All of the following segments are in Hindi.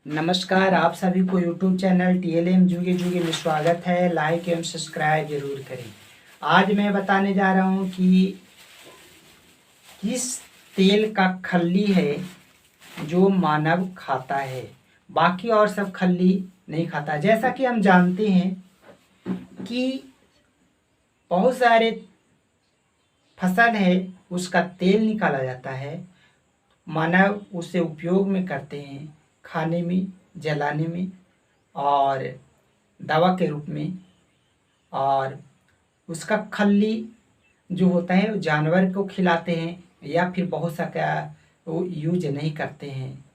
नमस्कार, आप सभी को YouTube चैनल TLM जुगे जुगे में स्वागत है। लाइक एवं सब्सक्राइब जरूर करें। आज मैं बताने जा रहा हूँ कि किस तेल का खल्ली है जो मानव खाता है, बाकी और सब खल्ली नहीं खाता। जैसा कि हम जानते हैं कि बहुत सारे फसल है उसका तेल निकाला जाता है, मानव उसे उपयोग में करते हैं, खाने में, जलाने में और दवा के रूप में। और उसका खल्ली जो होता है वो जानवर को खिलाते हैं या फिर बहुत सा क्या वो यूज नहीं करते हैं।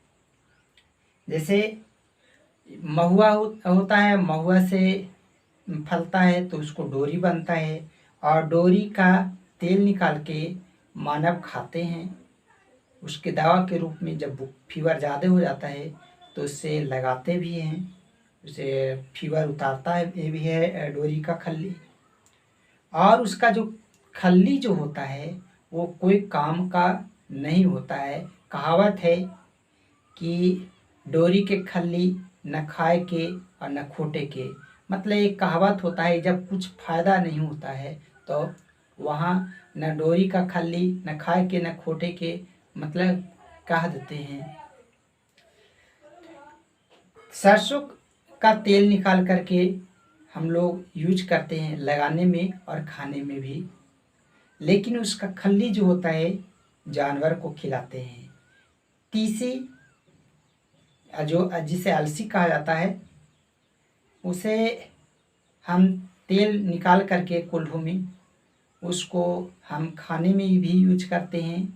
जैसे महुआ होता है, महुआ से फलता है तो उसको डोरी बनता है और डोरी का तेल निकाल के मानव खाते हैं। उसके दवा के रूप में जब फीवर ज़्यादा हो जाता है तो उससे लगाते भी हैं, उसे फीवर उतारता है। ये भी है डोरी का खल्ली। और उसका जो खल्ली जो होता है वो कोई काम का नहीं होता है। कहावत है कि डोरी के खल्ली न खाए के और न खोटे के। मतलब एक कहावत होता है, जब कुछ फायदा नहीं होता है तो वहाँ न डोरी का खल्ली न खाए के न खोटे के, मतलब कह देते हैं। सरसों का तेल निकाल करके हम लोग यूज करते हैं लगाने में और खाने में भी, लेकिन उसका खल्ली जो होता है जानवर को खिलाते हैं। तीसी जो जिसे अलसी कहा जाता है, उसे हम तेल निकाल करके कोल्हू में उसको हम खाने में भी यूज करते हैं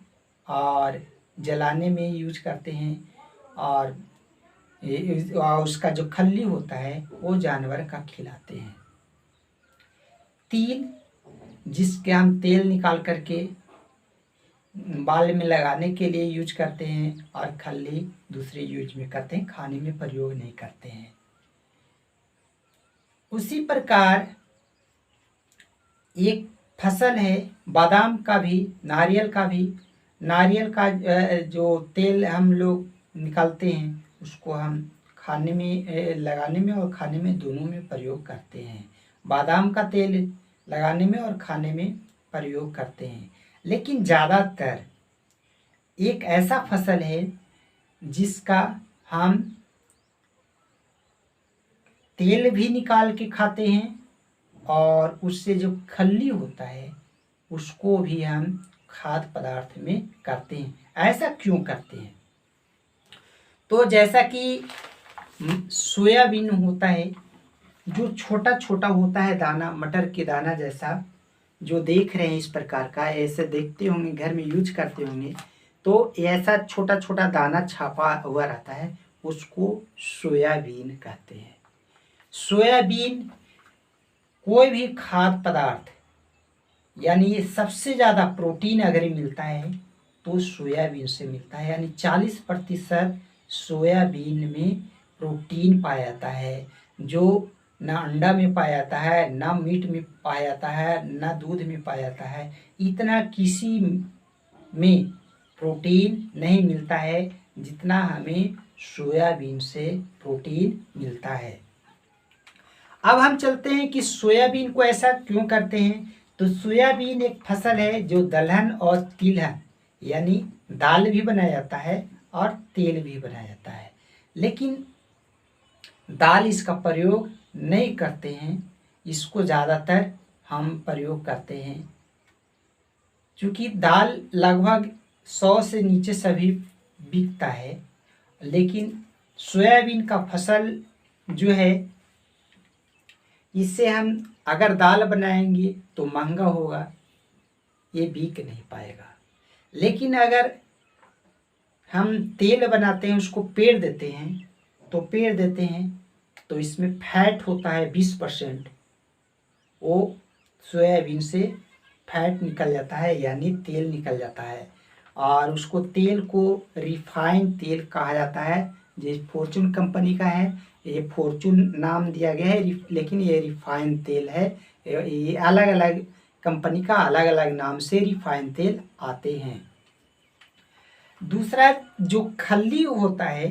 और जलाने में यूज करते हैं। और उसका जो खल्ली होता है वो जानवर का खिलाते हैं। तिल जिसके हम तेल निकाल करके बाल में लगाने के लिए यूज करते हैं और खल्ली दूसरे यूज में करते हैं, खाने में प्रयोग नहीं करते हैं। उसी प्रकार एक फसल है बादाम का भी, नारियल का भी। नारियल का जो तेल हम लोग निकालते हैं उसको हम खाने में, लगाने में और खाने में दोनों में प्रयोग करते हैं। बादाम का तेल लगाने में और खाने में प्रयोग करते हैं। लेकिन ज़्यादातर एक ऐसा फसल है जिसका हम तेल भी निकाल के खाते हैं और उससे जो खल्ली होता है उसको भी हम खाद्य पदार्थ में करते हैं। ऐसा क्यों करते हैं? तो जैसा कि सोयाबीन होता है जो छोटा छोटा होता है दाना, मटर के दाना जैसा जो देख रहे हैं इस प्रकार का, ऐसे देखते होंगे, घर में यूज करते होंगे। तो ऐसा छोटा छोटा दाना छापा हुआ रहता है, उसको सोयाबीन कहते हैं। सोयाबीन कोई भी खाद्य पदार्थ यानी ये सबसे ज़्यादा प्रोटीन अगर मिलता है तो सोयाबीन से मिलता है। यानी 40% सोयाबीन में प्रोटीन पाया जाता है, जो ना अंडा में पाया जाता है, ना मीट में पाया जाता है, ना दूध में पाया जाता है। इतना किसी में प्रोटीन नहीं मिलता है जितना हमें सोयाबीन से प्रोटीन मिलता है। अब हम चलते हैं कि सोयाबीन को ऐसा क्यों करते हैं। तो सोयाबीन एक फसल है जो दलहन और तिलहन यानी दाल भी बनाया जाता है और तेल भी बनाया जाता है, लेकिन दाल इसका प्रयोग नहीं करते हैं। इसको ज़्यादातर हम प्रयोग करते हैं क्योंकि दाल लगभग 100 से नीचे सभी बिकता है, लेकिन सोयाबीन का फसल जो है इससे हम अगर दाल बनाएंगे तो महंगा होगा, ये बिक नहीं पाएगा। लेकिन अगर हम तेल बनाते हैं, उसको पेड़ देते हैं तो इसमें फैट होता है 20%, वो सोयाबीन से फैट निकल जाता है यानी तेल निकल जाता है। और उसको तेल को रिफाइंड तेल कहा जाता है। जो फॉर्चून कंपनी का है, ये फॉर्चून नाम दिया गया है, लेकिन ये रिफाइंड तेल है। ये अलग अलग कंपनी का अलग अलग नाम से रिफाइंड तेल आते हैं। दूसरा जो खल्ली होता है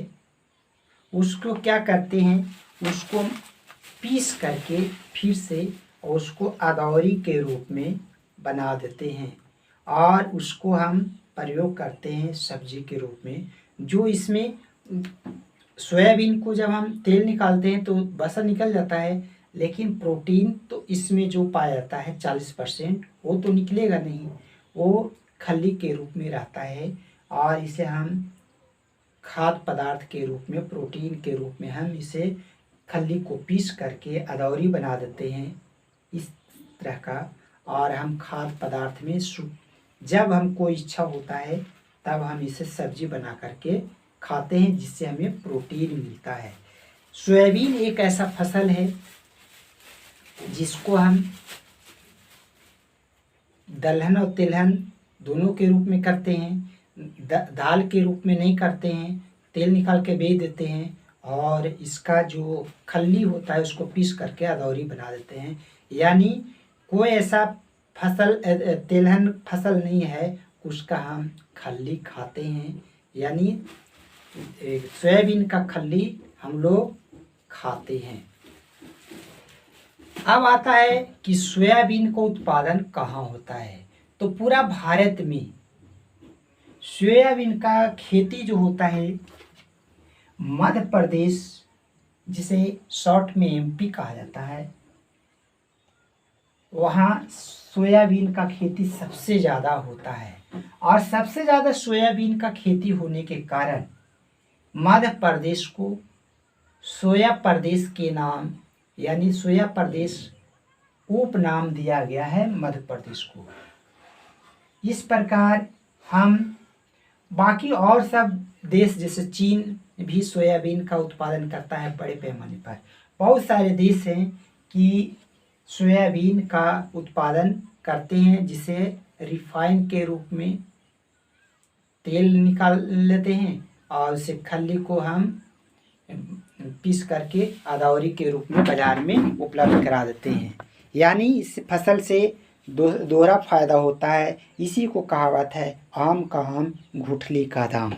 उसको क्या करते हैं, उसको पीस करके फिर से उसको अदौरी के रूप में बना देते हैं और उसको हम प्रयोग करते हैं सब्जी के रूप में। जो इसमें सोयाबीन को जब हम तेल निकालते हैं तो बसा निकल जाता है, लेकिन प्रोटीन तो इसमें जो पाया जाता है 40% वो तो निकलेगा नहीं, वो खल्ली के रूप में रहता है और इसे हम खाद्य पदार्थ के रूप में, प्रोटीन के रूप में हम इसे खल्ली को पीस करके अदौरी बना देते हैं इस तरह का। और हम खाद्य पदार्थ में जब हमको इच्छा होता है तब हम इसे सब्जी बना करके खाते हैं, जिससे हमें प्रोटीन मिलता है। सोयाबीन एक ऐसा फसल है जिसको हम दलहन और तिलहन दोनों के रूप में करते हैं। दाल के रूप में नहीं करते हैं, तेल निकाल के बेच देते हैं और इसका जो खल्ली होता है उसको पीस करके अदौरी बना देते हैं। यानी कोई ऐसा फसल तिलहन फसल नहीं है उसका हम खल्ली खाते हैं, यानी सोयाबीन का खल्ली हम लोग खाते हैं। अब आता है कि सोयाबीन का उत्पादन कहाँ होता है। तो पूरा भारत में सोयाबीन का खेती जो होता है, मध्य प्रदेश जिसे शॉर्ट में एमपी कहा जाता है, वहाँ सोयाबीन का खेती सबसे ज़्यादा होता है। और सबसे ज़्यादा सोयाबीन का खेती होने के कारण मध्य प्रदेश को सोया प्रदेश के नाम, यानी सोया प्रदेश उपनाम दिया गया है मध्य प्रदेश को। इस प्रकार हम बाकी और सब देश जैसे चीन भी सोयाबीन का उत्पादन करता है बड़े पैमाने पर। बहुत सारे देश हैं कि सोयाबीन का उत्पादन करते हैं, जिसे रिफाइन के रूप में तेल निकाल लेते हैं और उसे खल्ली को हम पीस करके अदौरी के रूप में बाजार में उपलब्ध करा देते हैं। यानी इस फसल से दोहरा फायदा होता है। इसी को कहावत है, आम का आम गुठली का दाम।